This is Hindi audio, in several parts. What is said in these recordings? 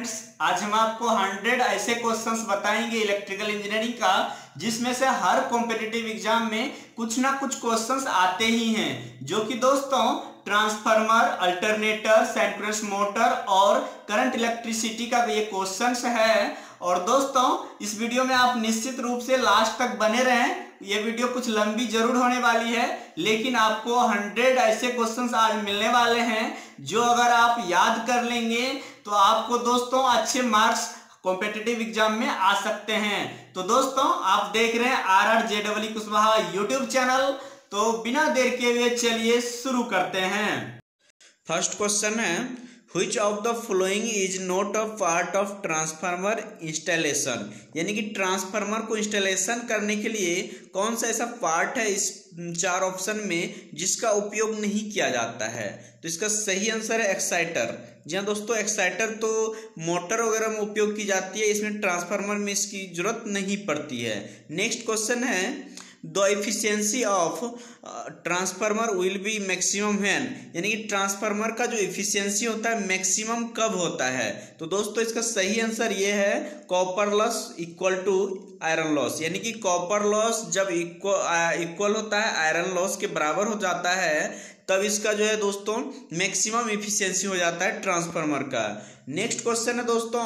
फ्रेंड्स, आज हम आपको 100 ऐसे क्वेश्चंस बताएंगे इलेक्ट्रिकल इंजीनियरिंग का जिसमें से हर कॉम्पिटिटिव एग्जाम में कुछ ना कुछ क्वेश्चंस आते ही हैं, जो कि दोस्तों ट्रांसफार्मर, अल्टरनेटर, सिंक्रोनस मोटर और करंट इलेक्ट्रिसिटी का ये क्वेश्चंस है। और दोस्तों इस वीडियो में आप निश्चित रूप से लास्ट तक बने रहें। ये वीडियो कुछ लंबी जरूर होने वाली है, लेकिन आपको 100 ऐसे क्वेश्चंस आज मिलने वाले हैं जो अगर आप याद कर लेंगे तो आपको दोस्तों अच्छे मार्क्स कॉम्पिटिटिव एग्जाम में आ सकते हैं। तो दोस्तों आप देख रहे हैं RRJEE कुशवाहा यूट्यूब चैनल। तो बिना देर के हुए चलिए शुरू करते हैं। फर्स्ट क्वेश्चन है, Which of the following is not a part of transformer installation, यानी कि ट्रांसफार्मर को इंस्टॉलेशन करने के लिए कौन सा ऐसा पार्ट है इस चार ऑप्शन में जिसका उपयोग नहीं किया जाता है। तो इसका सही आंसर है एक्साइटर। जी हाँ दोस्तों, एक्साइटर तो मोटर वगैरह में उपयोग की जाती है, इसमें ट्रांसफार्मर में इसकी जरूरत नहीं पड़ती है। नेक्स्ट क्वेश्चन है, the efficiency of transformer will be maximum when, यानी कि ट्रांसफार्मर का जो एफिशिएंसी होता है मैक्सिमम कब होता है। तो दोस्तों इसका सही आंसर ये है copper loss equal to iron loss, यानी कि कॉपर लॉस जब इक्वल होता है आयरन लॉस के बराबर हो जाता है तब इसका जो है दोस्तों मैक्सिमम एफिशिएंसी हो जाता है ट्रांसफार्मर का। नेक्स्ट क्वेश्चन है दोस्तों,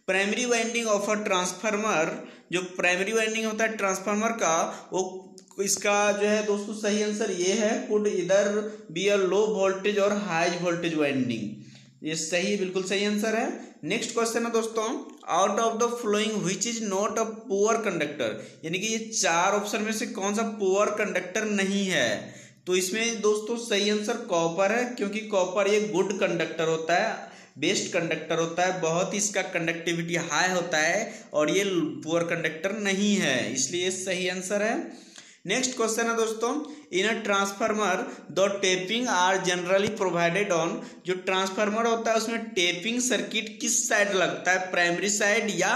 primary winding of a transformer, जो प्राइमरी वाइंडिंग होता है ट्रांसफार्मर का, वो इसका जो है दोस्तों सही आंसर ये है कुड इधर बी अ लो वोल्टेज और हाई वोल्टेज वाइंडिंग। ये सही, बिल्कुल सही आंसर है। नेक्स्ट क्वेश्चन है दोस्तों, out of the flowing which is not a poor conductor, यानी कि ये चार ऑप्शन में से कौन सा पुअर कंडक्टर नहीं है। तो इसमें दोस्तों सही आंसर कॉपर है, क्योंकि कॉपर ये गुड कंडक्टर होता है, बेस्ट कंडक्टर होता है, बहुत ही इसका कंडक्टिविटी हाई होता है और ये पुअर कंडक्टर नहीं है, इसलिए सही आंसर है। नेक्स्ट क्वेश्चन है दोस्तों, in a transformer the tapping are generally provided on, जो ट्रांसफार्मर होता है उसमें टेपिंग सर्किट किस साइड लगता है, प्राइमरी साइड या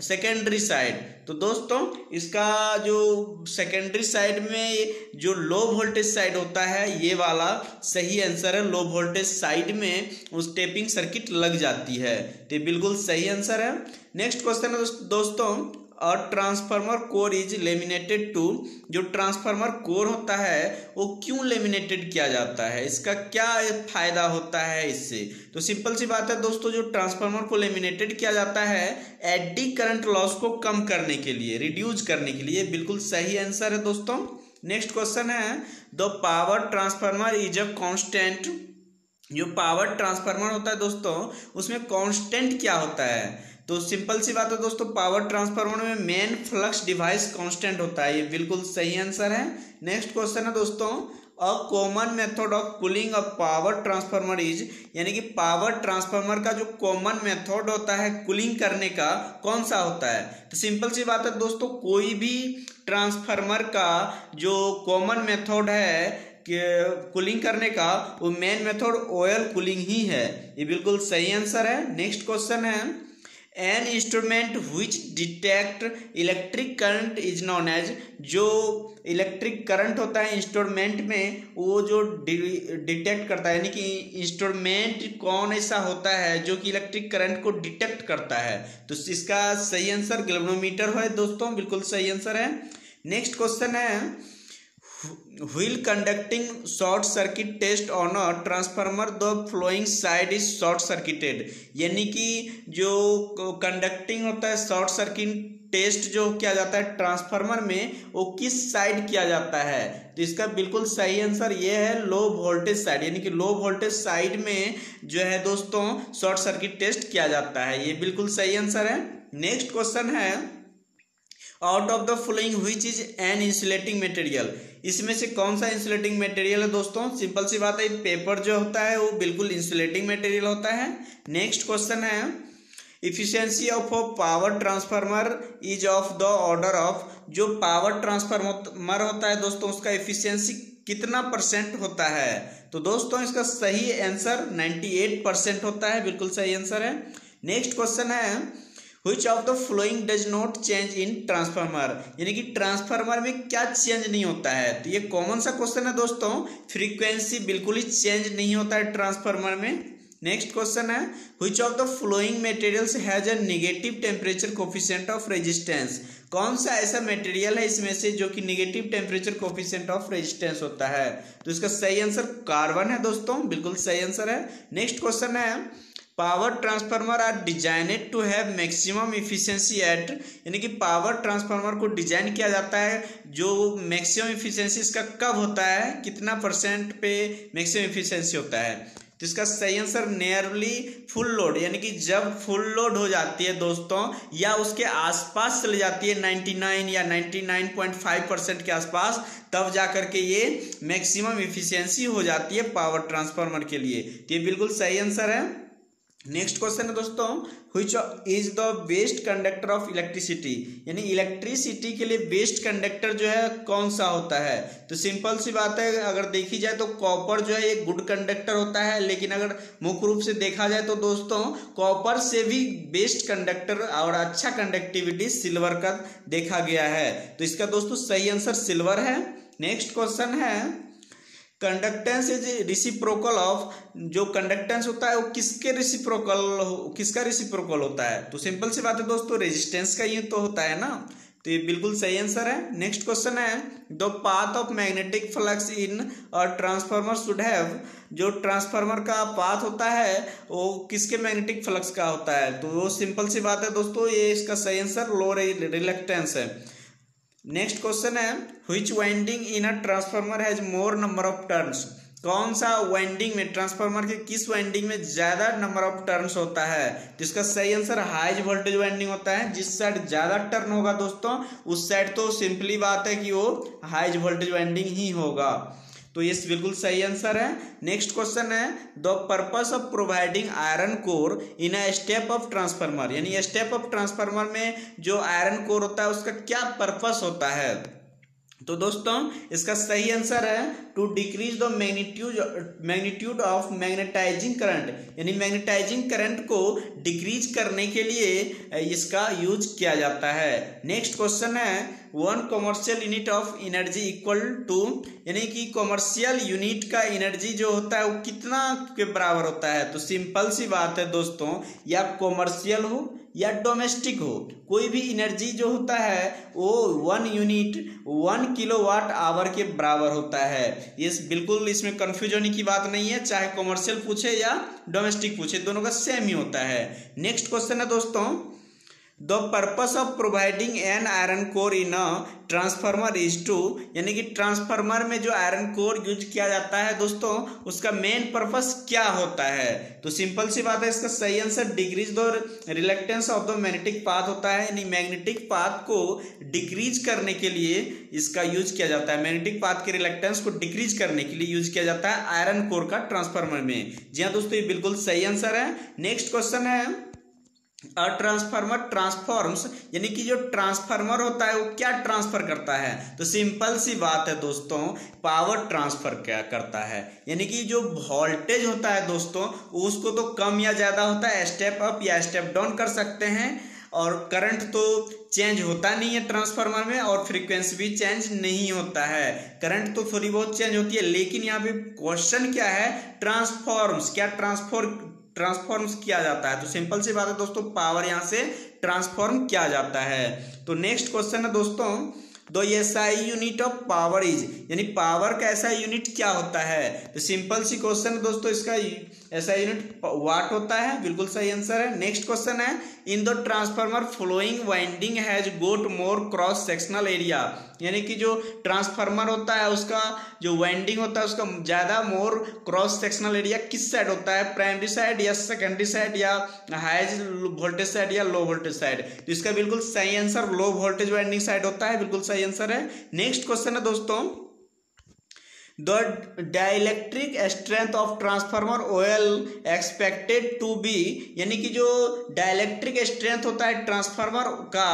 सेकेंडरी साइड। तो दोस्तों इसका जो सेकेंडरी साइड में जो लो वोल्टेज साइड होता है ये वाला सही आंसर है, लो वोल्टेज साइड में उस टेपिंग सर्किट लग जाती है, तो बिल्कुल सही आंसर है। नेक्स्ट क्वेश्चन है दोस्तों, और transformer core is laminated to, जो ट्रांसफार्मर कोर होता है वो क्यों लेमिनेटेड किया जाता है, इसका क्या फायदा होता है इससे। तो सिंपल सी बात है दोस्तों, जो ट्रांसफार्मर को लेमिनेटेड किया जाता है एडी करंट लॉस को कम करने के लिए, रिड्यूस करने के लिए, बिल्कुल सही आंसर है दोस्तों। नेक्स्ट क्वेश्चन है, the power transformer is a constant, जो पावर ट्रांसफार्मर होता है दोस्तों उसमें कांस्टेंट क्या होता है। तो सिंपल सी बात है दोस्तों, पावर ट्रांसफार्मर में मेन फ्लक्स डिवाइस कांस्टेंट होता है, ये बिल्कुल सही आंसर है। नेक्स्ट क्वेश्चन है दोस्तों, a common method of cooling a power transformer is, यानी कि पावर ट्रांसफार्मर का जो कॉमन मेथड होता है कूलिंग करने का कौन सा होता है। तो सिंपल सी बात है दोस्तों, कोई भी ट्रांसफार्मर का जो कॉमन मेथड है कूलिंग करने का वो मेन मेथड ऑयल कूलिंग ही है, ये बिल्कुल सही आंसर है। नेक्स्ट क्वेश्चन है, an instrument which detect electric current is known as, जो इलेक्ट्रिक करंट होता है इंस्ट्रूमेंट में वो जो डिटेक्ट करता है, यानी कि इंस्ट्रूमेंट कौन ऐसा होता है जो कि इलेक्ट्रिक करंट को डिटेक्ट करता है। तो इसका सही आंसर गैल्वेनोमीटर है दोस्तों, बिल्कुल सही आंसर है। नेक्स्ट क्वेश्चन है, while conducting short circuit test on a transformer the flowing side is short circuited, यानी कि जो कंडक्टिंग होता है शॉर्ट सर्किट टेस्ट जो किया जाता है ट्रांसफार्मर में वो किस साइड किया जाता है। तो इसका बिल्कुल सही आंसर ये है लो वोल्टेज साइड, यानी कि लो वोल्टेज साइड में जो है दोस्तों शॉर्ट सर्किट टेस्ट किया जाता है, ये बिल्कुल सही आंसर है। नेक्स्ट क्वेश्चन है, out of the following which is an insulating material, इसमें से कौन सा इंसुलेटिंग मटेरियल है दोस्तों। सिंपल सी बात है, पेपर जो होता है वो बिल्कुल इंसुलेटिंग मटेरियल होता है। नेक्स्ट क्वेश्चन है, efficiency of a power transformer is of the order of, जो पावर ट्रांसफार्मर होता है दोस्तों उसका इफिशियंसी कितना % होता है। तो दोस्तों इसका सही आंसर 98% होता है, बिल्कुल सही आंसर है। नेक्स्ट क्वेश्चन है, Which of the following does not change in transformer, यानी कि ट्रांसफार्मर में क्या चेंज नहीं होता है। तो ये कॉमन सा क्वेश्चन है दोस्तों, फ्रीक्वेंसी बिल्कुल ही चेंज नहीं होता है ट्रांसफार्मर में। नेक्स्ट क्वेश्चन है which of the following materials has a negative temperature coefficient of resistance. कौन सा ऐसा मटेरियल है इसमें से जो कि negative temperature coefficient of resistance होता है। तो इसका सही आंसर कार्बन है दोस्तों, बिल्कुल सही आंसर है। नेक्स्ट क्वेश्चन है power transformer are designed to have maximum efficiency at, यानी कि पावर ट्रांसफार्मर को डिजाइन किया जाता है जो मैक्सिमम इफिशिएंसी इसका कब होता है, कितना % पे मैक्सिमम इफिशिएंसी होता है। तो इसका सही आंसर नियरली फुल लोड, यानी कि जब फुल लोड हो जाती है दोस्तों या उसके आसपास चली जाती है 99 या 99.5% के आसपास, तब जा करके ये मैक्सिमम इफिशिएंसी हो जाती है पावर ट्रांसफार्मर के लिए। तो ये बिल्कुल सही आंसर है। नेक्स्ट क्वेश्चन है दोस्तों which is the best conductor of electricity, यानी इलेक्ट्रिसिटी के लिए बेस्ट कंडक्टर जो है कौन सा होता है। तो सिंपल सी बात है, अगर देखी जाए तो कॉपर जो है एक गुड कंडक्टर होता है, लेकिन अगर मुख्य रूप से देखा जाए तो दोस्तों कॉपर से भी बेस्ट कंडक्टर और अच्छा कंडक्टिविटी सिल्वर का देखा गया है। तो इसका दोस्तों सही आंसर सिल्वर है। नेक्स्ट क्वेश्चन है कंडक्टेंस इज रिसिप्रोकल ऑफ, जो कंडक्टेंस होता है वो किसका रिसिप्रोकल होता है। तो सिंपल सी बात है दोस्तों रेजिस्टेंस का ही तो होता है ना। तो ये बिल्कुल सही आंसर है। नेक्स्ट क्वेश्चन है the path of magnetic flux in a transformer should have, जो ट्रांसफार्मर का पाथ होता है वो किसके मैग्नेटिक फ्लक्स का होता है। तो वो सिंपल सी बात है दोस्तों, ये इसका सही आंसर लो रिलक्टेंस है। नेक्स्ट क्वेश्चन है which winding in a transformer has more number of turns, कौन सा वाइंडिंग में ट्रांसफार्मर के किस वाइंडिंग में ज्यादा नंबर ऑफ टर्न्स होता है। तो इसका सही आंसर हाई वोल्टेज वाइंडिंग होता है। जिस साइड ज्यादा टर्न होगा दोस्तों उस साइड तो सिंपली बात है कि वो हाई वोल्टेज वाइंडिंग ही होगा। तो ये बिल्कुल सही आंसर है। नेक्स्ट क्वेश्चन है the purpose of providing iron core in a step of transformer, यानी स्टेप ऑफ ट्रांसफार्मर में जो आयरन कोर होता है उसका क्या पर्पस होता है। तो दोस्तों इसका सही आंसर है to decrease the magnitude of magnetising current, यानी मैग्नेटाइजिंग करंट को डिक्रीज करने के लिए इसका यूज किया जाता है। नेक्स्ट क्वेश्चन है one commercial unit of energy equal to, यानी कि कमर्शियल यूनिट का एनर्जी जो होता है वो कितना के बराबर होता है। तो सिंपल सी बात है दोस्तों, या कमर्शियल हो या डोमेस्टिक हो, कोई भी एनर्जी जो होता है वो 1 यूनिट 1 किलोवाट आवर के बराबर होता है। ये बिल्कुल इसमें कंफ्यूज होने की बात नहीं है, चाहे कमर्शियल पूछे या डोमेस्टिक पूछे दोनों का सेम ही होता है। नेक्स्ट क्वेश्चन है दोस्तों the purpose of providing an iron core in a transformer is to, यानी कि ट्रांसफार्मर में जो आयरन कोर यूज किया जाता है दोस्तों उसका मेन पर्पस क्या होता है। तो सिंपल सी बात है, इसका सही answer decrease the reluctance of the magnetic path होता है, यानी मैग्नेटिक पाथ को डिक्रीज करने के लिए इसका यूज किया जाता है। मैग्नेटिक पाथ के रिलक्टेंस को डिक्रीज करने के लिए यूज किया जाता है आयरन कोर का ट्रांसफार्मर में। जी हाँ दोस्तों, ये बिल्कुल सही आंसर है। नेक्स्ट क्वेश्चन है अ ट्रांसफार्मर ट्रांसफॉर्म्स, यानी कि जो ट्रांसफार्मर होता है वो क्या ट्रांसफर करता है। तो सिंपल सी बात है दोस्तों, पावर ट्रांसफर क्या करता है, यानी कि जो वोल्टेज होता है दोस्तों उसको तो कम या ज्यादा होता है, स्टेप अप या स्टेप डाउन कर सकते हैं। और करंट तो चेंज होता नहीं है ट्रांसफार्मर में, और फ्रीक्वेंसी भी चेंज नहीं होता है। करंट तो थोड़ी बहुत चेंज होती है, लेकिन यहाँ पे क्वेश्चन क्या है, ट्रांसफॉर्म्स, क्या ट्रांसफॉर्म्स किया जाता है। तो सिंपल सी बात है दोस्तों, पावर यहाँ से ट्रांसफॉर्म किया जाता है। तो नेक्स्ट क्वेश्चन है दोस्तों दो SI unit of power is, यानी पावर का ऐसा यूनिट क्या होता है। तो सिंपल सी क्वेश्चन है दोस्तों, इसका ऐसा यूनिट वाट होता है, बिल्कुल सही आंसर है। नेक्स्ट क्वेश्चन है in the transformer flowing winding has got more cross sectional area, यानी कि जो ट्रांसफार्मर होता है उसका जो वाइंडिंग होता है उसका ज्यादा मोर क्रॉस सेक्शनल एरिया किस साइड होता है, प्राइमरी साइड या सेकेंडरी साइड या हाई वोल्टेज साइड या लो वोल्टेज साइड। तो इसका बिल्कुल सही answer low voltage winding side होता है, बिल्कुल सही आंसर है। नेक्स्ट क्वेश्चन है दोस्तों the dielectric strength of transformer oil expected to be, यानी कि जो डाइलेक्ट्रिक स्ट्रेंथ होता है ट्रांसफार्मर का,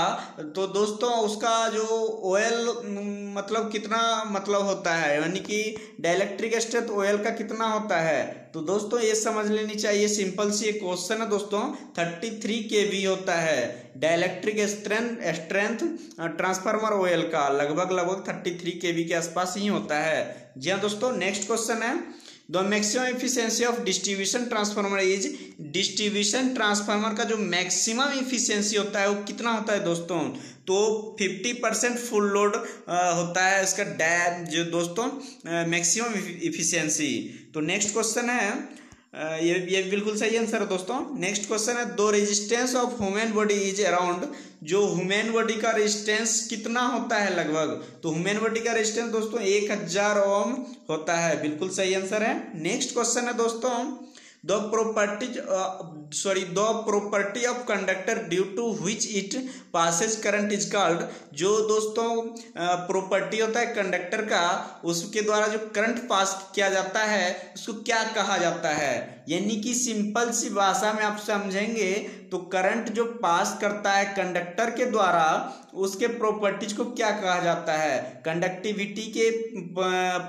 तो दोस्तों उसका जो ओएल मतलब कितना मतलब होता है, यानी कि डाइलेक्ट्रिक स्ट्रेंथ ओएल का कितना होता है। तो दोस्तों ये समझ लेनी चाहिए, सिंपल सी एक क्वेश्चन है दोस्तों, 33 kV होता है डाइलेक्ट्रिक स्ट्रेंथ ट्रांसफार्मर ओएल का, लगभग 33 kV के आसपास ही होता है। जी हाँ दोस्तों, नेक्स्ट क्वेश्चन है the maximum efficiency of distribution transformer is, distribution transformer का जो मैक्सिमम एफिशिएंसी होता है वो कितना होता है दोस्तों, तो 50% फुल लोड होता है इसका डैम जो दोस्तों मैक्सिमम एफिशिएंसी। तो नेक्स्ट क्वेश्चन है ये बिल्कुल सही आंसर है दोस्तों। नेक्स्ट क्वेश्चन है दो resistance of human body is around, जो ह्यूमन बॉडी का रेजिस्टेंस कितना होता है लगभग, तो ह्यूमन बॉडी का रेजिस्टेंस दोस्तों 1000 ओम होता है, बिल्कुल सही आंसर है। नेक्स्ट क्वेश्चन है दोस्तों the property of conductor due to which it passes current is called, जो दोस्तों प्रॉपर्टी होता है कंडक्टर का उसके द्वारा जो करंट पास किया जाता है उसको क्या कहा जाता है, यानी कि सिंपल सी भाषा में आप समझेंगे तो करंट जो पास करता है कंडक्टर के द्वारा उसके प्रॉपर्टीज को क्या कहा जाता है, कंडक्टिविटी के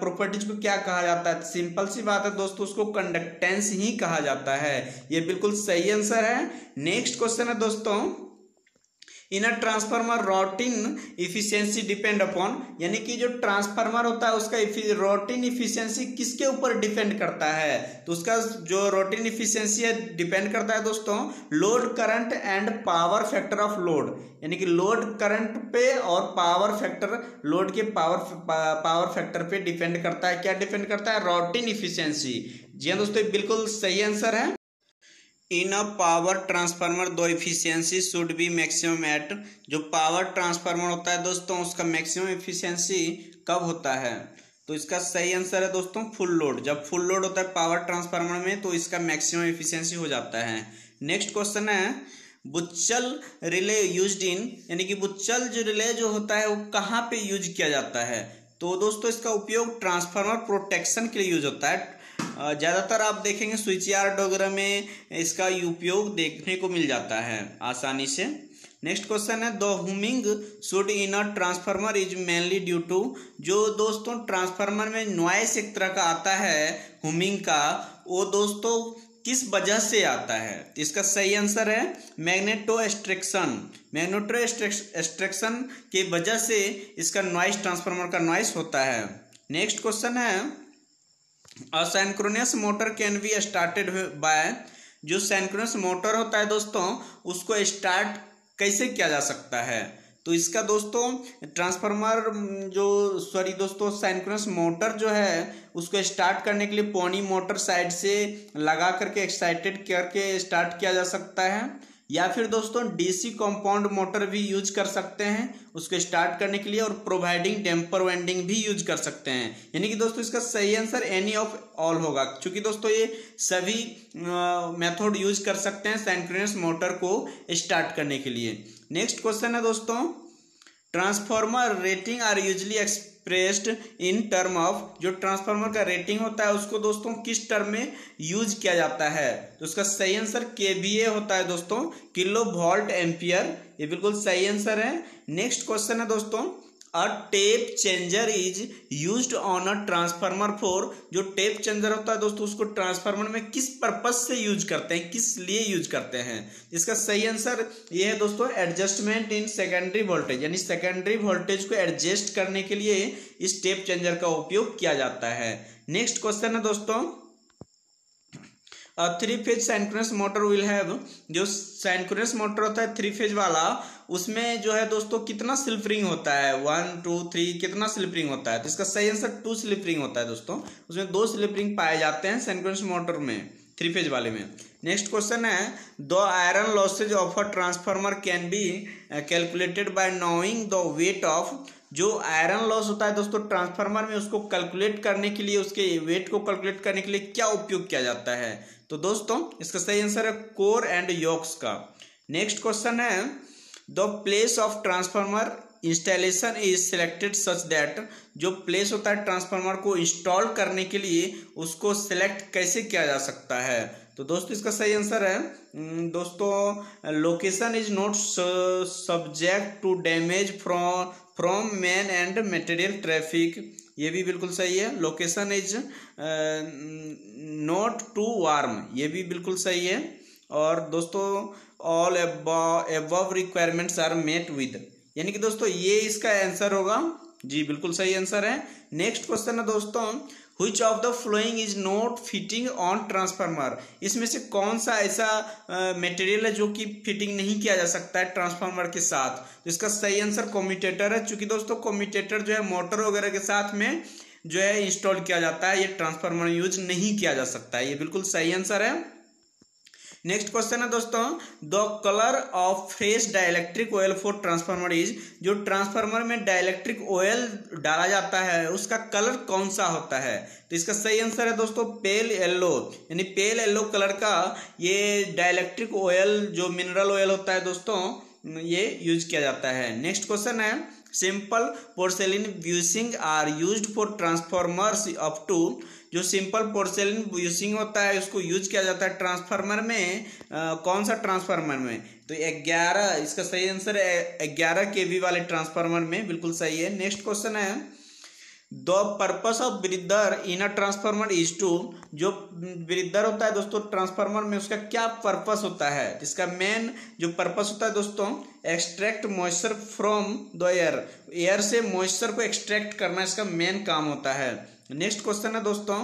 प्रॉपर्टीज को क्या कहा जाता है, सिंपल सी बात है दोस्तों उसको कंडक्टेंस ही कहा जाता है, ये बिल्कुल सही आंसर है। नेक्स्ट क्वेश्चन है दोस्तों in a transformer routine efficiency depend upon, यानी कि जो ट्रांसफार्मर होता है उसका रोटिन इफिशियंसी किसके ऊपर डिपेंड करता है, तो उसका जो रोटिन इफिशियंसी है डिपेंड करता है दोस्तों load current and power factor of load, यानी कि लोड करंट पे और पावर फैक्टर लोड के पावर फैक्टर पे डिपेंड करता है, क्या डिपेंड करता है, रोटिन इफिशियंसी। जी हाँ दोस्तों बिल्कुल सही आंसर है। इन अ पावर ट्रांसफार्मर दो efficiency should be maximum at, जो पावर ट्रांसफार्मर होता है दोस्तों उसका मैक्सिमम इफिशियंसी कब होता है, तो इसका सही आंसर है दोस्तों फुल लोड, जब फुल लोड होता है पावर ट्रांसफार्मर में तो इसका मैक्सिमम इफिशियंसी हो जाता है। नेक्स्ट क्वेश्चन है बुच्चल रिले यूज्ड इन, यानी कि बुच्चल जो रिले जो होता है वो कहाँ पे यूज किया जाता है, तो दोस्तों इसका उपयोग ट्रांसफार्मर प्रोटेक्शन के लिए यूज होता है, ज़्यादातर आप देखेंगे स्विच यार्ड वगैरह में इसका उपयोग देखने को मिल जाता है आसानी से। नेक्स्ट क्वेश्चन है the humming should in a transformer is mainly due to, जो दोस्तों ट्रांसफार्मर में नॉइस एक तरह का आता है हुमिंग का, वो दोस्तों किस वजह से आता है, इसका सही आंसर है मैग्नेटो एक्सट्रैक्शन, मैग्नेटो एक्सट्रैक्शन की वजह से इसका नॉइस ट्रांसफार्मर का नॉइस होता है। नेक्स्ट क्वेश्चन है synchronous motor can be started by, जो सिंक्रोनस मोटर होता है दोस्तों उसको स्टार्ट कैसे किया जा सकता है, तो इसका दोस्तों ट्रांसफार्मर दोस्तों सिंक्रोनस मोटर जो है उसको स्टार्ट करने के लिए पोनी मोटर साइड से लगा करके एक्साइटेड करके स्टार्ट किया जा सकता है, या फिर दोस्तों डीसी कंपाउंड मोटर भी यूज कर सकते हैं उसको स्टार्ट करने के लिए, और प्रोवाइडिंग टेम्पर वाइंडिंग भी यूज कर सकते हैं, यानी कि दोस्तों इसका सही आंसर एनी ऑफ ऑल होगा, क्योंकि दोस्तों ये सभी मेथड यूज कर सकते हैं सिंक्रोनस मोटर को स्टार्ट करने के लिए। नेक्स्ट क्वेश्चन है दोस्तों transformer rating are usually expressed in term of, जो ट्रांसफार्मर का रेटिंग होता है उसको दोस्तों किस टर्म में यूज किया जाता है, तो उसका सही आंसर केवीए होता है दोस्तों, किलो वोल्ट एम्पियर, ये बिल्कुल सही आंसर है। नेक्स्ट क्वेश्चन है दोस्तों अ tape changer is used on a transformer for, जो टेप चेंजर होता है दोस्तों उसको ट्रांसफार्मर में किस पर्पज से यूज करते हैं, किस लिए यूज करते हैं, इसका सही आंसर ये है दोस्तों एडजस्टमेंट इन सेकेंडरी वोल्टेज, यानी सेकेंडरी वोल्टेज को एडजस्ट करने के लिए इस टेप चेंजर का उपयोग किया जाता है। नेक्स्ट क्वेश्चन है दोस्तों three phase synchronous motor will have, जो सिंक्रोनस मोटर होता है थ्री फेज वाला उसमें जो है दोस्तों कितना स्लिप रिंग होता है, 1 2 3 कितना स्लिप रिंग होता है, तो इसका सही आंसर 2 स्लिप रिंग होता है दोस्तों, उसमें 2 स्लिप रिंग पाए जाते हैं सिंक्रोनस मोटर में थ्री फेज वाले में। नेक्स्ट क्वेश्चन है the iron losses of a transformer can be calculated by knowing the weight of, जो आयरन लॉस होता है दोस्तों ट्रांसफार्मर में उसको कैलकुलेट करने के लिए उसके वेट को कैलकुलेट करने के लिए क्या उपयोग किया जाता है, तो दोस्तों इसका सही आंसर है कोर एंड योक्स का। नेक्स्ट क्वेश्चन है the place of transformer installation is selected such that, जो प्लेस होता है ट्रांसफार्मर को इंस्टॉल करने के लिए उसको सिलेक्ट कैसे किया जा सकता है, तो दोस्तों इसका सही आंसर है दोस्तों location is not subject to damage from man and material traffic, ये भी बिल्कुल सही है। Location is not too warm, ये भी बिल्कुल सही है। और दोस्तों all above requirements are met with, यानी कि दोस्तों ये इसका आंसर होगा, जी बिल्कुल सही आंसर है। नेक्स्ट क्वेश्चन है दोस्तों which of the following is not fitting on transformer, इसमें से कौन सा ऐसा मटेरियल है जो कि फिटिंग नहीं किया जा सकता है ट्रांसफार्मर के साथ। तो इसका सही आंसर कम्यूटेटर है, चूंकि दोस्तों कम्यूटेटर जो है मोटर वगैरह के साथ में जो है इंस्टॉल किया जाता है, ये ट्रांसफार्मर यूज नहीं किया जा सकता है। ये बिल्कुल सही आंसर है। नेक्स्ट क्वेश्चन है दोस्तों, the colour of fresh dielectric oil for transformer is, जो ट्रांसफार्मर में डाइलेक्ट्रिक ऑयल डाला जाता है उसका कलर कौन सा होता है। तो इसका सही आंसर है दोस्तों पेल येलो, यानी पेल येलो कलर का ये डाइलेक्ट्रिक ऑयल जो मिनरल ऑयल होता है दोस्तों ये यूज किया जाता है। नेक्स्ट क्वेश्चन है, simple porcelain bushing are used for transformers up to, जो सिंपल पोर्सेलिन ब्यूसिंग होता है उसको यूज किया जाता है ट्रांसफार्मर में, कौन सा ट्रांसफार्मर में। तो 11, इसका सही आंसर है 11 kV वाले ट्रांसफार्मर में, बिल्कुल सही है। नेक्स्ट क्वेश्चन है, the purpose of breather in a transformer is to, जो ब्रीदर होता है दोस्तों ट्रांसफार्मर में उसका क्या पर्पस होता है। इसका मेन जो पर्पस होता है दोस्तों, extract moisture from the air, air से मॉइस्चर को एक्सट्रैक्ट करना इसका मेन काम होता है। नेक्स्ट क्वेश्चन है दोस्तों,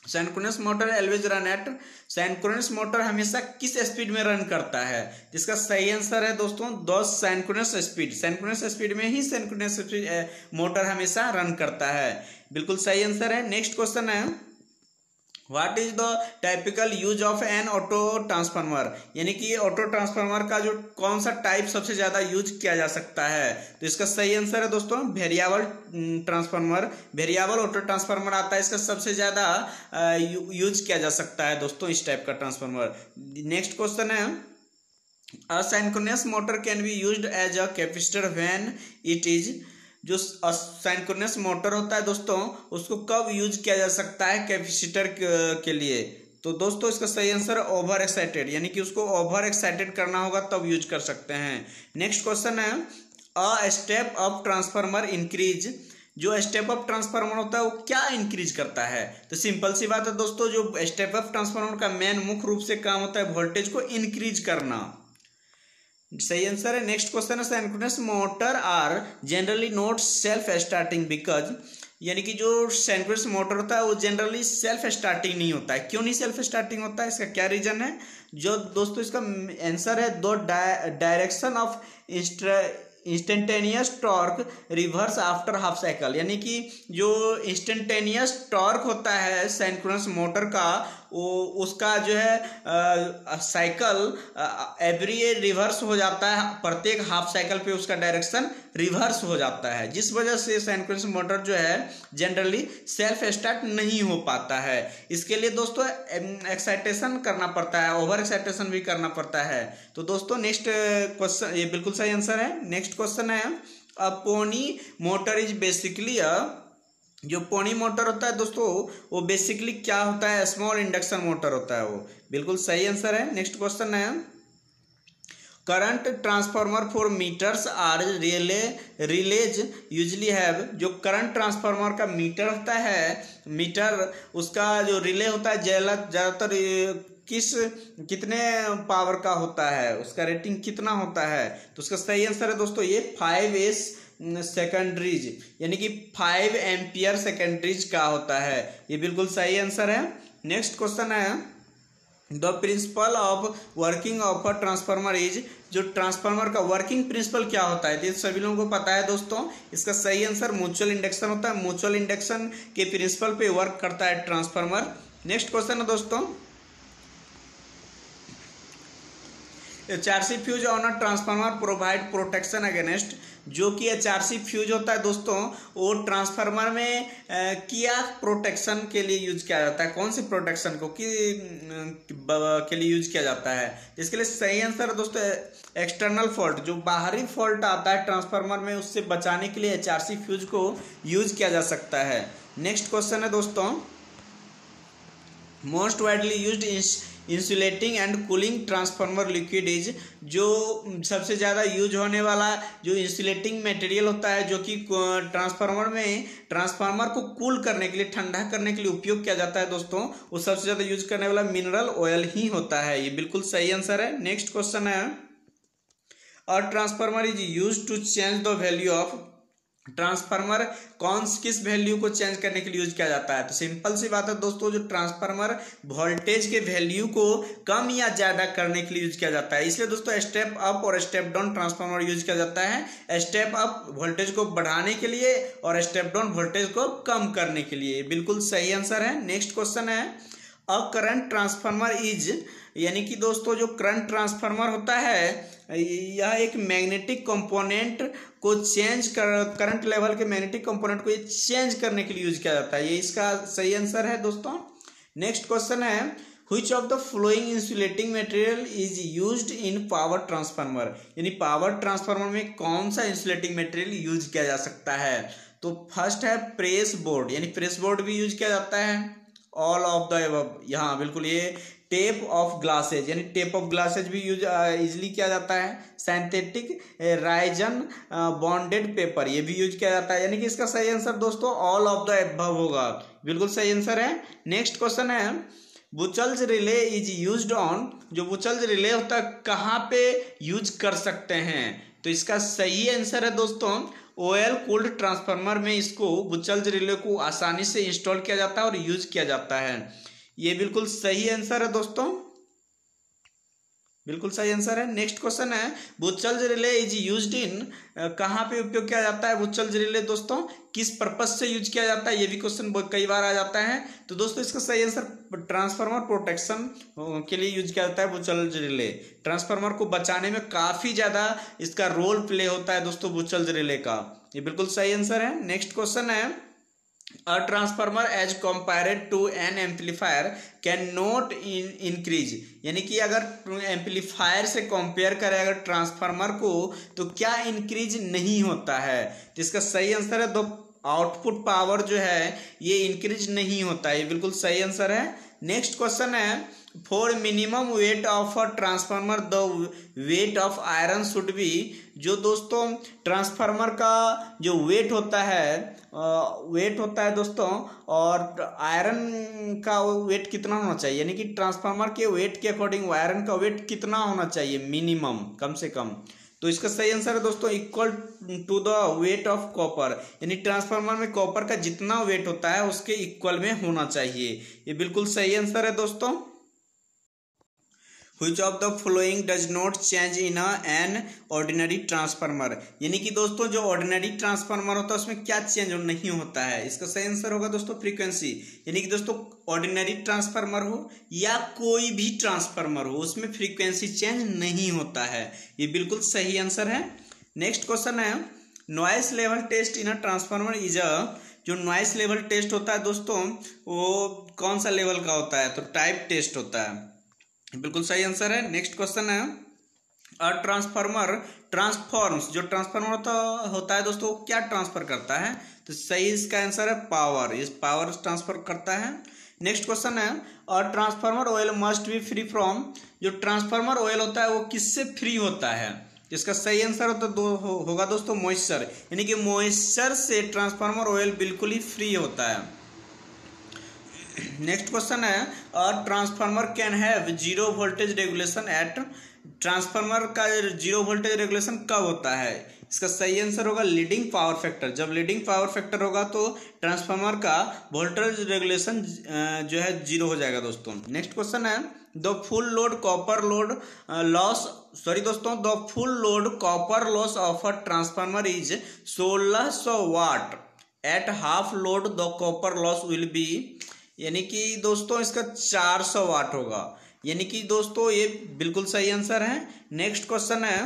synchronous motor always run at, synchronous motor हमेशा किस स्पीड में रन करता है। जिसका सही आंसर है दोस्तों 10 सिंक्रोनस स्पीड, सिंक्रोनस स्पीड में ही सिंक्रोनस मोटर हमेशा रन करता है, बिल्कुल सही आंसर है। नेक्स्ट क्वेश्चन है, what is the typical use of N auto transformer, यानी कि ऑटो ट्रांसफार्मर का जो कौन सा टाइप सबसे ज्यादा यूज किया जा सकता है। तो इसका सही आंसर है दोस्तों variable transformer, variable auto transformer आता है, इसका सबसे ज्यादा यूज किया जा सकता है दोस्तों इस टाइप का ट्रांसफार्मर। नेक्स्ट क्वेश्चन है, a synchronous motor can be used as a capacitor when it is, जो सिंक्रोनस मोटर होता है दोस्तों उसको कब यूज किया जा सकता है कैपेसिटर के लिए। तो दोस्तों इसका सही आंसर ओवर एक्साइटेड, यानी कि उसको ओवर एक्साइटेड करना होगा तब यूज कर सकते हैं। नेक्स्ट क्वेश्चन है, a step up transformer increase, जो स्टेप अप ट्रांसफार्मर होता है वो क्या इंक्रीज करता है। तो सिंपल सी बात है दोस्तों, जो स्टेप अप ट्रांसफार्मर का मेन मुख्य रूप से काम होता है वोल्टेज को इंक्रीज करना, सही आंसर है। नेक्स्ट क्वेश्चन है, synchronous motor are generally not self starting because, यानी कि जो सिंक्रोनस मोटर होता है वो जनरली सेल्फ स्टार्टिंग नहीं होता है। क्यों नहीं सेल्फ स्टार्टिंग होता है, इसका क्या रीजन है। जो दोस्तों इसका आंसर है, दो direction of instantaneous torque reverse after half cycle, यानी कि जो इंस्टेंटेनियस टॉर्क होता है सिंक्रोनस मोटर का वो उसका जो है साइकिल एवरी रिवर्स हो जाता है, प्रत्येक हाफ साइकिल पे उसका डायरेक्शन रिवर्स हो जाता है, जिस वजह से सिंक्रोनस मोटर जो है जनरली सेल्फ स्टार्ट नहीं हो पाता है। इसके लिए दोस्तों एक्साइटेशन करना पड़ता है, ओवर एक्साइटेशन भी करना पड़ता है। तो दोस्तों नेक्स्ट क्वेश्चन, ये बिल्कुल सही आंसर है। नेक्स्ट क्वेश्चन है, a pony motor is basically a, जो पोनी मोटर होता है दोस्तों वो बेसिकली क्या होता है, स्मॉल इंडक्शन मोटर होता है वो, बिल्कुल सही आंसर है। नेक्स्ट क्वेश्चन है, current transformer for meters are relays usually have, जो करंट ट्रांसफार्मर का मीटर होता है, मीटर उसका जो रिले होता है ज़्यादातर कितने पावर का होता है, उसका रेटिंग कितना होता है। तो उसका सही आंसर है दोस्तों ये 5S सेकेंडरीज, यानी कि 5 एम्पियर सेकेंडरीज का होता है, ये बिल्कुल सही आंसर है। नेक्स्ट क्वेश्चन है, the principle of working of a transformer is, जो ट्रांसफार्मर का वर्किंग प्रिंसिपल क्या होता है, तो सभी लोगों को पता है दोस्तों। इसका सही आंसर म्यूचुअल इंडक्शन होता है, म्यूचुअल इंडक्शन के प्रिंसिपल पे वर्क करता है ट्रांसफार्मर। नेक्स्ट क्वेश्चन है दोस्तों, HRC fuse on a transformer provide protection against, जो कि HRC फ्यूज होता है दोस्तों वो ट्रांसफार्मर में क्या प्रोटेक्शन के लिए यूज किया जाता है, कौन सी प्रोटेक्शन को के लिए यूज किया जाता है। इसके लिए सही आंसर है दोस्तों एक्सटर्नल फॉल्ट, जो बाहरी फॉल्ट आता है ट्रांसफार्मर में उससे बचाने के लिए HRC फ्यूज को यूज किया जा सकता है। नेक्स्ट क्वेश्चन है दोस्तों, most widely used insulating and cooling transformer liquid is, जो सबसे ज़्यादा यूज होने वाला जो इंसुलेटिंग मटेरियल होता है जो कि ट्रांसफार्मर में ट्रांसफार्मर को कूल करने के लिए, ठंडा करने के लिए उपयोग किया जाता है दोस्तों, वो सबसे ज़्यादा यूज करने वाला मिनरल ऑयल ही होता है, ये बिल्कुल सही आंसर है। नेक्स्ट क्वेश्चन है, a transformer is use to change the value of, transformer किस वैल्यू को चेंज करने के लिए यूज किया जाता है? तो सिंपल सी बात है दोस्तों, जो ट्रांसफार्मर वोल्टेज के वैल्यू को कम या ज्यादा करने के लिए यूज किया जाता है। इसलिए दोस्तों स्टेप अप और स्टेप डाउन ट्रांसफार्मर यूज किया जाता है। स्टेप अप वोल्टेज को बढ़ाने के लिए और स्टेप डाउन वोल्टेज को कम करने के लिए। बिल्कुल सही आंसर है। नेक्स्ट क्वेश्चन है, अ करंट ट्रांसफार्मर इज, यानी कि दोस्तों जो करंट ट्रांसफार्मर होता है यह एक मैग्नेटिक कंपोनेंट को चेंज कर, करंट लेवल के मैग्नेटिक कंपोनेंट को ये चेंज करने के लिए यूज किया जाता है। ये इसका सही आंसर है दोस्तों। नेक्स्ट क्वेश्चन है, which of the following insulating material is used in power transformer, यानी पावर ट्रांसफार्मर में कौन सा इंसुलेटिंग मटेरियल यूज किया जा सकता है? तो फर्स्ट है प्रेस बोर्ड, यानी प्रेस बोर्ड भी यूज किया जाता है। ऑल ऑफ द अबव, यहाँ बिल्कुल ये टेप ऑफ ग्लासेज, यानी टेप ऑफ ग्लासेज भी यूज इजिली किया जाता है। सिंथेटिक राइजन बॉन्डेड पेपर, ये भी यूज किया जाता है। यानी कि इसका सही आंसर दोस्तों ऑल ऑफ द अबव होगा। बिल्कुल सही आंसर है। नेक्स्ट क्वेश्चन है, बुचल्स रिले इज यूज्ड ऑन, जो बुचल्स रिले होता है कहाँ पे यूज कर सकते हैं? तो इसका सही आंसर है दोस्तों ऑयल कूल्ड ट्रांसफार्मर में इसको बुचल्स रिले को आसानी से इंस्टॉल किया जाता है और यूज किया जाता है। ये बिल्कुल सही आंसर है दोस्तों, बिल्कुल सही आंसर है। नेक्स्ट क्वेश्चन है, बुचल्स रिले इज यूज्ड इन, कहाँ पे उपयोग किया जाता है बुचल्स रिले दोस्तों? किस पर्पज से यूज किया जाता है? ये भी क्वेश्चन कई बार आ जाता है। तो दोस्तों इसका सही आंसर ट्रांसफार्मर प्रोटेक्शन के लिए यूज किया जाता है बुचल्स रिले। ट्रांसफार्मर को बचाने में काफी ज्यादा इसका रोल प्ले होता है दोस्तों बुचल्स रिले का। ये बिल्कुल सही आंसर है। नेक्स्ट क्वेश्चन है, A transformer as compared to an amplifier cannot increase, यानी कि अगर एम्पलीफायर से कंपेयर करें अगर ट्रांसफार्मर को तो क्या इंक्रीज नहीं होता है? तो इसका सही आंसर है, दो आउटपुट पावर जो है ये इंक्रीज नहीं होता है। ये बिल्कुल सही आंसर है। नेक्स्ट क्वेश्चन है, for minimum weight of a transformer the weight of iron should be, जो दोस्तों ट्रांसफार्मर का जो वेट होता है दोस्तों, और आयरन का वेट कितना होना चाहिए? यानी कि ट्रांसफार्मर के वेट के अकॉर्डिंग आयरन का वेट कितना होना चाहिए मिनिमम, कम से कम? तो इसका सही आंसर है दोस्तों equal to the weight of copper, यानी ट्रांसफार्मर में कॉपर का जितना वेट होता है उसके इक्वल में होना चाहिए। ये बिल्कुल सही आंसर है दोस्तों। Which of the following does not change in an ordinary transformer, यानी कि दोस्तों जो ऑर्डिनरी ट्रांसफार्मर होता है उसमें क्या चेंज नहीं होता है? इसका सही आंसर होगा दोस्तों फ्रीक्वेंसी, यानी कि दोस्तों ऑर्डिनरी ट्रांसफार्मर हो या कोई भी ट्रांसफार्मर हो उसमें फ्रीक्वेंसी चेंज नहीं होता है। ये बिल्कुल सही आंसर है। नेक्स्ट क्वेश्चन है, noise level test in a transformer is a, जो नॉइस लेवल टेस्ट होता है दोस्तों वो कौन सा लेवल का होता है? तो टाइप टेस्ट होता है। बिल्कुल सही आंसर है। नेक्स्ट क्वेश्चन है, अ ट्रांसफार्मर ट्रांसफॉर्म्स, जो ट्रांसफार्मर होता है दोस्तों क्या ट्रांसफर करता है? तो सही इसका आंसर है पावर, इस पावर ट्रांसफर करता है। नेक्स्ट क्वेश्चन है, a transformer oil must be free from, जो ट्रांसफार्मर ऑयल होता है वो किससे फ्री होता है? इसका सही आंसर होगा दोस्तों मॉइस्चर, यानी कि मॉइस्चर से ट्रांसफार्मर ऑयल बिल्कुल ही फ्री होता है। नेक्स्ट क्वेश्चन है, a transformer can have zero voltage regulation at, transformer का जीरो वोल्टेज रेगुलेशन कब होता है? इसका सही आंसर होगा लीडिंग पावर फैक्टर। जब लीडिंग पावर फैक्टर होगा तो ट्रांसफार्मर का वोल्टेज रेगुलेशन जो है जीरो हो जाएगा दोस्तों। नेक्स्ट क्वेश्चन है, the full load copper load loss, sorry दोस्तों, the full load copper loss of a transformer is 1600 watt, at half load the copper loss will be, यानी कि दोस्तों इसका 400 वाट होगा। यानी कि दोस्तों ये बिल्कुल सही आंसर है। नेक्स्ट क्वेश्चन है,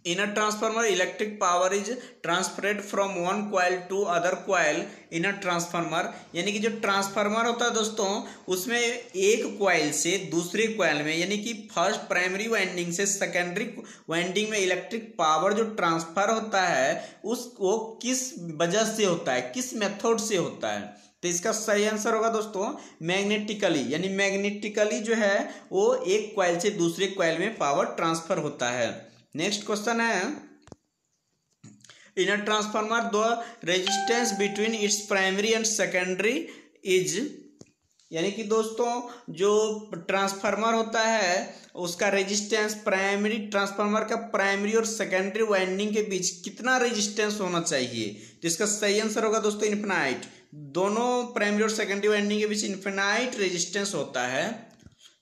in a transformer electric power is transferred from one coil to other coil in a transformer, यानी कि जो ट्रांसफार्मर होता है दोस्तों उसमें एक कॉइल से दूसरे कॉइल में, यानी कि फर्स्ट प्राइमरी वाइंडिंग से सेकेंडरी वाइंडिंग में इलेक्ट्रिक पावर जो ट्रांसफर होता है वो किस वजह से होता है, किस मेथड से होता है? तो इसका सही आंसर होगा दोस्तों मैग्नेटिकली, यानी मैग्नेटिकली जो है वो एक कॉइल से दूसरे कॉइल में पावर ट्रांसफर होता है। नेक्स्ट क्वेश्चन है, in a transformer the resistance between its primary and secondary is, यानी कि दोस्तों जो ट्रांसफार्मर होता है उसका रेजिस्टेंस, प्राइमरी ट्रांसफार्मर का प्राइमरी और सेकेंडरी वाइंडिंग के बीच कितना रेजिस्टेंस होना चाहिए, तो इसका सही आंसर होगा दोस्तों इन्फिनाइट। दोनों प्राइमरी और सेकेंडरी वाइंडिंग के बीच इन्फिनाइट रेजिस्टेंस होता है।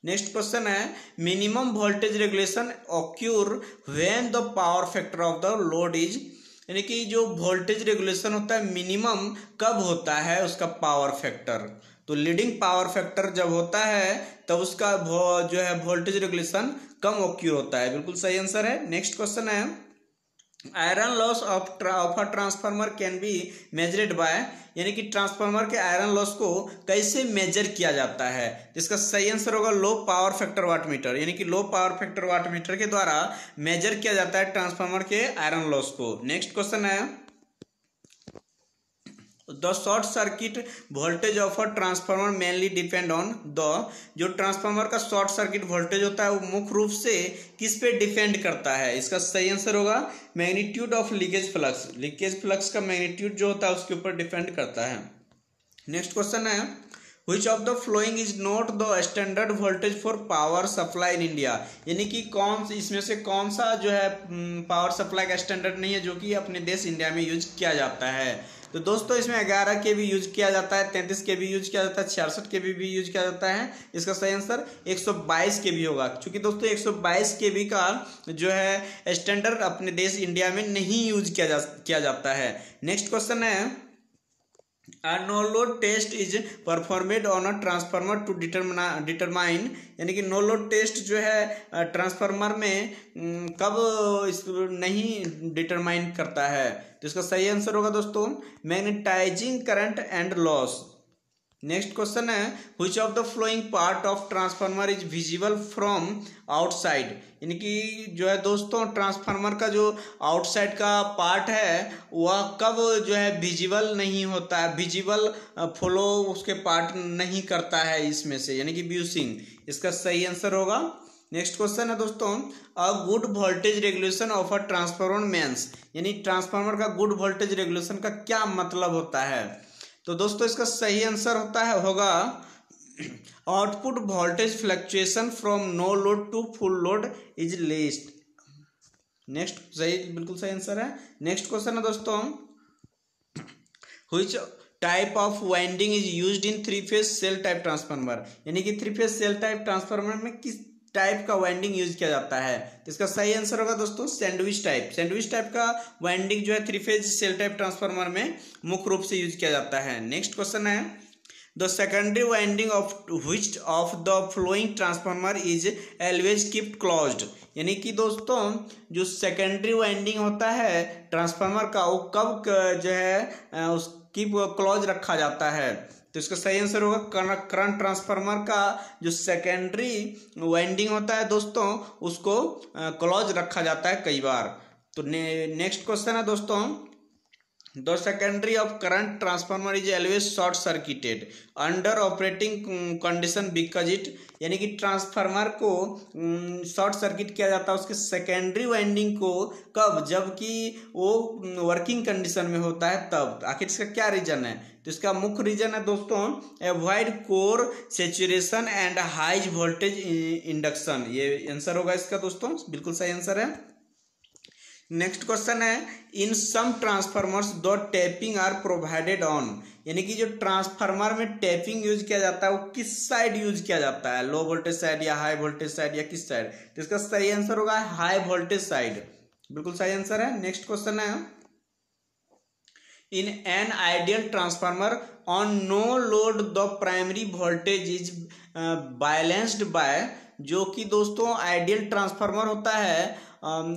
नेक्स्ट क्वेश्चन है minimum voltage regulation occur when the power factor of the load is, यानी कि जो वोल्टेज रेगुलेशन होता है मिनिमम कब होता है उसका पावर फैक्टर, तो लीडिंग पावर फैक्टर जब होता है तब उसका जो है वोल्टेज रेगुलेशन कम ऑक्यूर होता है। बिल्कुल सही आंसर है। नेक्स्ट क्वेश्चन है iron loss of a transformer can be measured by, यानी कि ट्रांसफार्मर के आयरन लॉस को कैसे मेजर किया जाता है, जिसका सही आंसर होगा लो पावर फैक्टर वाटमीटर, यानी कि लो पावर फैक्टर वाटमीटर के द्वारा मेजर किया जाता है ट्रांसफार्मर के आयरन लॉस को। नेक्स्ट क्वेश्चन है the short circuit voltage of a transformer mainly depend on the, जो ट्रांसफार्मर का शॉर्ट सर्किट वोल्टेज होता है वो मुख्य रूप से किस पे डिपेंड करता है, इसका सही आंसर होगा magnitude of leakage flux, leakage flux का मैग्नीट्यूड जो होता है उसके ऊपर डिपेंड करता है। नेक्स्ट क्वेश्चन है Which of the following is not the standard voltage for power supply in India, यानी कि इसमें से कौन सा जो है पावर सप्लाई का स्टैंडर्ड नहीं है जो कि अपने देश इंडिया में यूज किया जाता है। तो दोस्तों इसमें 11 kV यूज किया जाता है, 33 kV यूज किया जाता है, 66 kV भी यूज किया जाता है। इसका सही आंसर 122 kV होगा, क्योंकि दोस्तों 122 kV का जो है स्टैंडर्ड अपने देश इंडिया में नहीं यूज किया जाता है। नेक्स्ट क्वेश्चन है A no load test is performed on a transformer to determine, यानी कि नो लोड टेस्ट जो है ट्रांसफार्मर में कब नहीं डिटरमाइन करता है, तो इसका सही आंसर होगा दोस्तों magnetising current and loss. Next question है which of the following part of transformer is visible from outside, यानी कि जो है दोस्तों ट्रांसफार्मर का जो आउटसाइड का पार्ट है वह कब जो है विजिबल नहीं होता है, विजिबल फ्लो उसके पार्ट नहीं करता है इसमें से, यानी कि ब्यूसिंग, इसका सही आंसर होगा। नेक्स्ट क्वेश्चन है दोस्तों a good voltage regulation of a transformer means, यानी ट्रांसफार्मर का गुड वोल्टेज रेगुलेशन का क्या मतलब होता है, तो दोस्तों इसका सही आंसर होगा output voltage fluctuation from no load to full load is least. Next बिल्कुल सही आंसर है। नेक्स्ट क्वेश्चन है दोस्तों which type of winding is used in 3-फेज सेल टाइप ट्रांसफार्मर, यानी कि 3-फेज सेल टाइप ट्रांसफार्मर में किस टाइप का वाइंडिंग यूज किया जाता है, तो इसका सही आंसर होगा दोस्तों सैंडविच टाइप। सैंडविच टाइप का वाइंडिंग जो है 3-फेज सेल टाइप ट्रांसफार्मर में मुख्य रूप से यूज किया जाता है। नेक्स्ट क्वेश्चन है the secondary winding of which of the flowing transformer is always kept closed, यानी कि दोस्तों जो सेकेंडरी वाइंडिंग होता है ट्रांसफार्मर का वो कब जो है उसकी क्लोज रखा जाता है, तो इसका सही आंसर होगा करंट ट्रांसफार्मर का जो सेकेंडरी वाइंडिंग होता है दोस्तों उसको क्लोज रखा जाता है कई बार। तो नेक्स्ट क्वेश्चन है दोस्तों the secondary of current transformer is always short circuited under operating condition because it, यानी कि ट्रांसफार्मर को शॉर्ट सर्किट किया जाता है उसके सेकेंडरी वाइंडिंग को कब, जबकि वो वर्किंग कंडीशन में होता है तब। आखिर इसका क्या रीजन है, तो इसका मुख्य रीजन है दोस्तों avoid core saturation and high voltage induction, ये आंसर होगा इसका दोस्तों, बिल्कुल सही आंसर है। नेक्स्ट क्वेश्चन है in some transformers the tapping are provided on, यानी कि जो ट्रांसफार्मर में टैपिंग यूज किया जाता है वो किस साइड यूज किया जाता है, लो वोल्टेज साइड या हाई वोल्टेज साइड या किस साइड, तो इसका सही आंसर होगा हाई वोल्टेज साइड, बिल्कुल सही आंसर है। नेक्स्ट क्वेश्चन है in an ideal transformer on no load the primary voltage is balanced by, जो कि दोस्तों आइडियल ट्रांसफार्मर होता है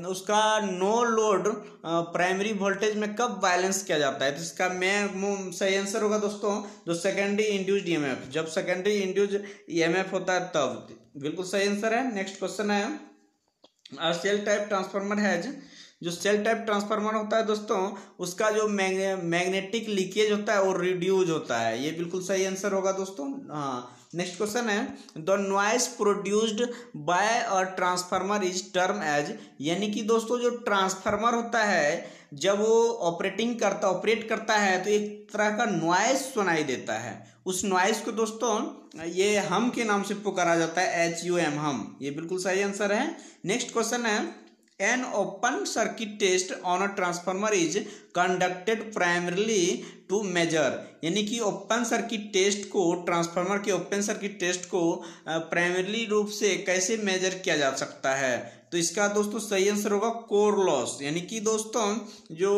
उसका नो लोड प्राइमरी वोल्टेज में कब बैलेंस किया जाता है, तो इसका सही आंसर होगा दोस्तों जो सेकेंडरी इंड्यूस्ड ईएमएफ, जब सेकेंडरी इंड्यूस्ड ईएमएफ होता है तब, बिल्कुल सही आंसर है। नेक्स्ट क्वेश्चन है सेल टाइप ट्रांसफार्मर है, जो सेल टाइप ट्रांसफार्मर होता है दोस्तों उसका जो मैग्नेटिक लीकेज होता है वो रिड्यूज होता है, ये बिल्कुल सही आंसर होगा दोस्तों। हाँ नेक्स्ट क्वेश्चन है the noise produced by a transformer is term as, यानी कि दोस्तों जो ट्रांसफार्मर होता है जब वो ऑपरेट करता है तो एक तरह का नॉइस सुनाई देता है। उस नॉइस को दोस्तों ये हम के नाम से पुकारा जाता है, HUM, हम। ये बिल्कुल सही आंसर है। नेक्स्ट क्वेश्चन है an open circuit test on a transformer is conducted primarily to measure, यानी कि ओपन सर्किट टेस्ट को, ट्रांसफार्मर के ओपन सर्किट टेस्ट को प्राइमरली रूप से कैसे मेजर किया जा सकता है? तो इसका दोस्तों सही आंसर होगा कोर लॉस, यानी कि दोस्तों जो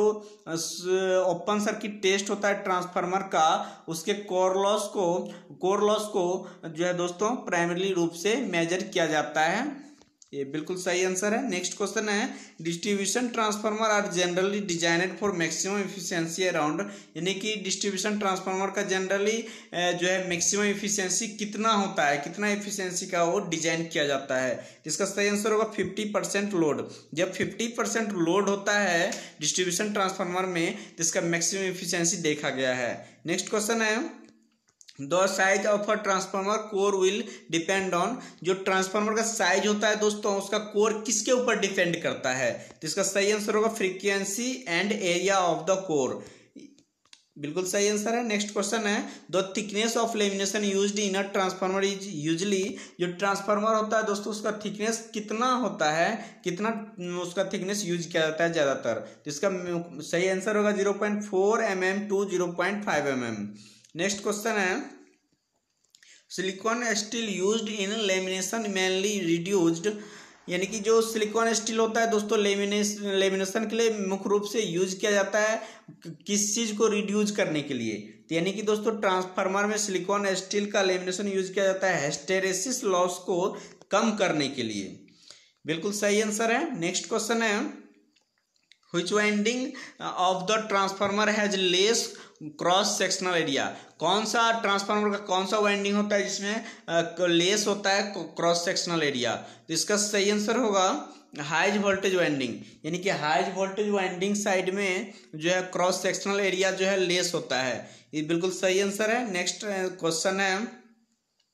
ओपन सर्किट टेस्ट होता है ट्रांसफार्मर का, उसके कोर लॉस को जो है दोस्तों प्राइमरली रूप से मेजर किया जाता है। ये बिल्कुल सही आंसर है। नेक्स्ट क्वेश्चन है distribution transformer are generally designed for maximum efficiency around, यानी कि डिस्ट्रीब्यूशन ट्रांसफार्मर का जनरली जो है मैक्सिमम इफिशियंसी कितना होता है, कितना इफिशियंसी का वो डिजाइन किया जाता है? इसका सही आंसर होगा 50% लोड। जब 50% लोड होता है डिस्ट्रीब्यूशन ट्रांसफार्मर में तो इसका मैक्सिमम इफिशियंसी देखा गया है। नेक्स्ट क्वेश्चन है the size of a transformer core will depend on, जो ट्रांसफार्मर का साइज होता है दोस्तों उसका कोर किसके ऊपर डिपेंड करता है? तो इसका सही आंसर होगा frequency and area of the core. बिल्कुल सही आंसर है। नेक्स्ट क्वेश्चन है the thickness of lamination used in a transformer is usually, जो ट्रांसफार्मर होता है दोस्तों उसका थिकनेस कितना होता है, कितना उसका थिकनेस यूज किया जाता है ज्यादातर? तो इसका सही आंसर होगा 0.4 mm to 0.5 mm। Next question है silicon steel used in lamination mainly reduced, यानी कि जो सिलिकॉन स्टील होता है दोस्तों लेमिनेशन के लिए मुख्य रूप से यूज किया जाता है किस चीज को रिड्यूस करने के लिए? तो यानी कि दोस्तों ट्रांसफार्मर में सिलिकॉन स्टील का लेमिनेशन यूज किया जाता है हिस्टेरेसिस लॉस को कम करने के लिए। बिल्कुल सही आंसर है। नेक्स्ट क्वेश्चन है which winding of the transformer has less cross sectional area, कौन सा ट्रांसफार्मर का कौन सा वाइंडिंग होता है जिसमें लेस होता है क्रॉस सेक्शनल एरिया? तो इसका सही आंसर होगा हाई वोल्टेज वाइंडिंग, यानी कि हाई वोल्टेज वाइंडिंग साइड में जो है क्रॉस सेक्शनल एरिया जो है लेस होता है। ये बिल्कुल सही आंसर है। नेक्स्ट क्वेश्चन है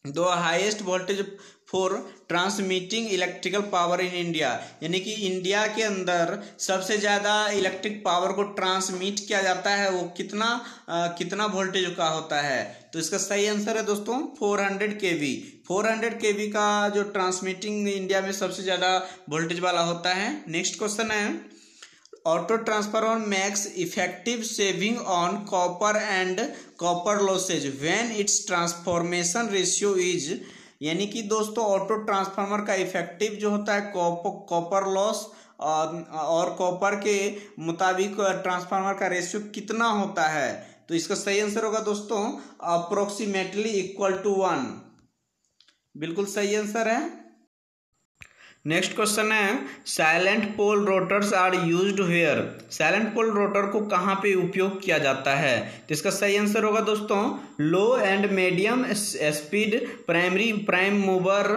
the highest voltage for transmitting electrical power in India, यानी कि इंडिया के अंदर सबसे ज़्यादा इलेक्ट्रिक पावर को ट्रांसमिट किया जाता है वो कितना वोल्टेज का होता है? तो इसका सही आंसर है दोस्तों 400 kV। 400 kV का जो ट्रांसमिटिंग इंडिया में सबसे ज़्यादा वोल्टेज वाला होता है। नेक्स्ट क्वेश्चन है auto transformer makes effective saving on copper and copper losses when it's transformation ratio is, यानी कि दोस्तों ऑटो ट्रांसफार्मर का इफेक्टिव जो होता है कॉपर लॉस और कॉपर के मुताबिक ट्रांसफार्मर का रेशियो कितना होता है? तो इसका सही आंसर होगा दोस्तों अप्रोक्सीमेटली इक्वल टू 1। बिल्कुल सही आंसर है। नेक्स्ट क्वेश्चन है salient pole rotors are used where, salient pole rotor को कहाँ पे उपयोग किया जाता है? तो इसका सही आंसर होगा दोस्तों low and medium speed prime mover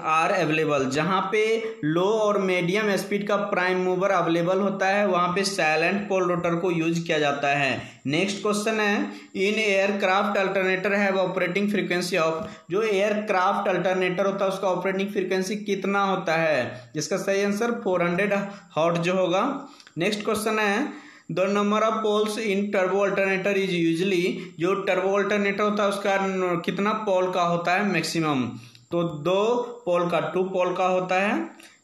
are available, जहाँ पे लो और मीडियम स्पीड का प्राइम मूवर अवेलेबल होता है वहाँ पे साइलेंट पोल रोटर को यूज किया जाता है। नेक्स्ट क्वेश्चन है in aircraft alternator have operating frequency of, जो एयरक्राफ्ट अल्टरनेटर होता है उसका ऑपरेटिंग फ्रीक्वेंसी कितना होता है? जिसका सही आंसर 400 हर्ट्ज जो होगा। नेक्स्ट क्वेश्चन है the number of poles in turbo alternator is usually, जो टर्बो अल्टरनेटर होता है उसका कितना पोल का होता है मैक्सिमम? तो 2 पोल का होता है।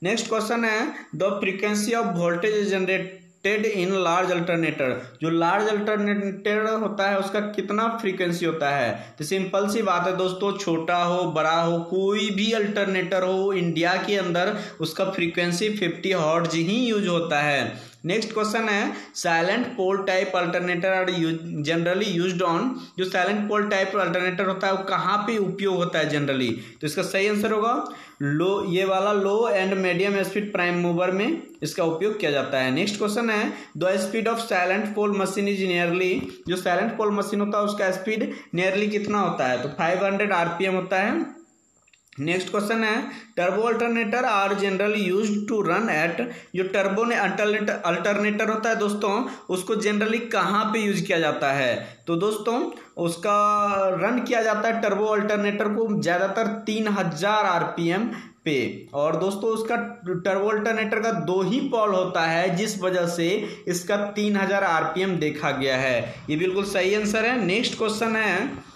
नेक्स्ट क्वेश्चन है the frequency of voltage generated in large alternator, जो लार्ज अल्टरनेटर होता है उसका कितना फ्रीक्वेंसी होता है? तो सिंपल सी बात है दोस्तों, छोटा हो बड़ा हो कोई भी अल्टरनेटर हो इंडिया के अंदर उसका फ्रीक्वेंसी 50 हर्ट्ज ही यूज होता है। नेक्स्ट क्वेश्चन है salient pole type alternator are generally used on, जो साइलेंट पोल टाइप अल्टरनेटर होता है वो कहाँ पे उपयोग होता है जनरली? तो इसका सही आंसर होगा ये वाला low and medium speed prime mover में इसका उपयोग किया जाता है। नेक्स्ट क्वेश्चन है the speed of salient pole machine is nearly, जो साइलेंट पोल मशीन होता है उसका स्पीड नियरली कितना होता है? तो 500 RPM होता है। नेक्स्ट क्वेश्चन है turbo alternator are generally used to run at. जो टर्बो ने अल्टरनेटर होता है दोस्तों, उसको जनरली कहाँ पे यूज किया जाता है? तो दोस्तों उसका रन किया जाता है टर्बो अल्टरनेटर को ज़्यादातर 3000 RPM पे। और दोस्तों उसका टर्बो अल्टरनेटर का 2 ही पोल होता है, जिस वजह से इसका 3000 RPM देखा गया है। ये बिल्कुल सही आंसर है। नेक्स्ट क्वेश्चन है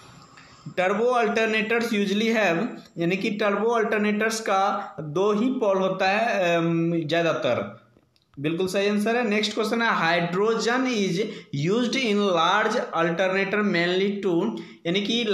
टर्बो अल्टरनेटर्स यूजली हैव, यानी कि टर्बो अल्टरनेटर्स का 2 ही पोल होता है ज़्यादातर। बिल्कुल सही आंसर है। नेक्स्ट क्वेश्चन है hydrogen is used in large alternator mainly to, यानी कि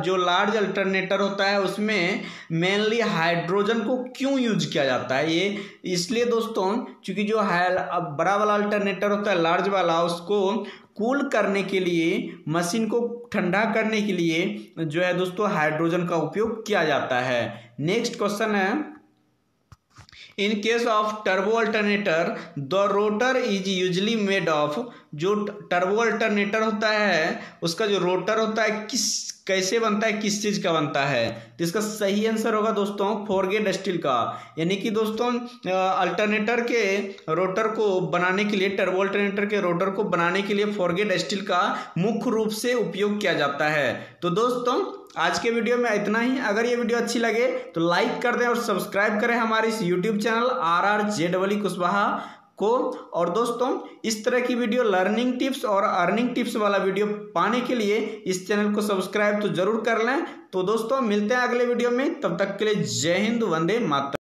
जो लार्ज अल्टरनेटर होता है उसमें मेनली हाइड्रोजन को क्यों यूज किया जाता है? ये इसलिए दोस्तों क्योंकि जो बड़ा वाला अल्टरनेटर होता है, लार्ज वाला, उसको कूल करने के लिए, मशीन को ठंडा करने के लिए जो है दोस्तों हाइड्रोजन का उपयोग किया जाता है। नेक्स्ट क्वेश्चन है in case of turbo alternator the rotor is usually made of. जो टर्बो अल्टरनेटर होता है उसका जो रोटर होता है कैसे बनता है, किस चीज का बनता है? तो इसका सही आंसर होगा दोस्तों फॉरगेट स्टील का। यानी कि दोस्तों अल्टरनेटर के रोटर को बनाने के लिए, टर्बो अल्टरनेटर के रोटर को बनाने के लिए फॉरगेट स्टील का मुख्य रूप से उपयोग किया जाता है। तो दोस्तों आज के वीडियो में इतना ही। अगर ये वीडियो अच्छी लगे तो लाइक कर दें और सब्सक्राइब करें हमारे इस यूट्यूब चैनल RRJEE कुशवाहा को। और दोस्तों इस तरह की वीडियो, लर्निंग टिप्स और अर्निंग टिप्स वाला वीडियो पाने के लिए इस चैनल को सब्सक्राइब तो जरूर कर लें। तो दोस्तों मिलते हैं अगले वीडियो में, तब तक के लिए जय हिंद, वंदे मातरम।